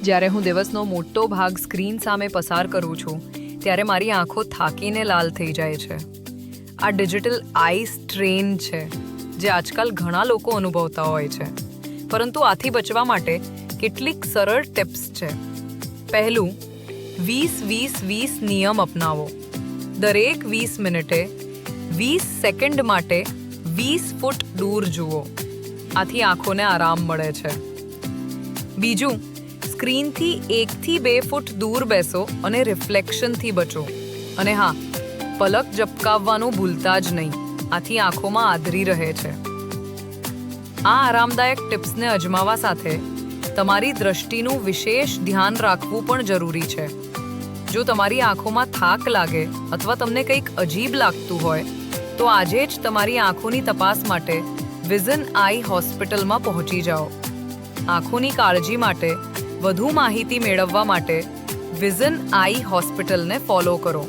જ્યારે હું દિવસનો મોટો ભાગ સ્ક્રીન સામે પસાર કરું છું ત્યારે મારી આંખો થાકીને લાલ થઈ જાય છે. આ ડિજિટલ આઈ સ્ટ્રેન છે જે આજકાલ ઘણા લોકો અનુભવતા હોય છે. પરંતુ આથી બચવા માટે કેટલીક સરળ ટિપ્સ છે. પહેલું, 20-20-20 નિયમ અપનાવો. દરેક 20 મિનિટે 20 સેકન્ડ માટે 20 ફૂટ દૂર જુઓ. આથી આંખોને આરામ મળે છે. બીજું, સ્ક્રીનથી 1 થી 2 ફૂટ દૂર બેસો અને રિફ્લેક્શનથી બચો. અને હા, પલક ઝપકાવવાનું ભૂલતા જ નહીં. આથી આંખોમાં આદરી રહે છે. આ આરામદાયક ટિપ્સને અજમાવવા સાથે તમારી દ્રષ્ટિનું વિશેષ ધ્યાન રાખવું પણ જરૂરી છે. જો તમારી આંખોમાં થાક લાગે અથવા તમને કંઈક અજીબ લાગતું હોય તો આજે જ તમારી આંખોની તપાસ માટે વિઝન આઈ હોસ્પિટલમાં પહોંચી જાઓ. આંખોની કાળજી માટે વધુ માહિતી મેળવવા માટે વિઝન આઈ હોસ્પિટલને ફોલો કરો.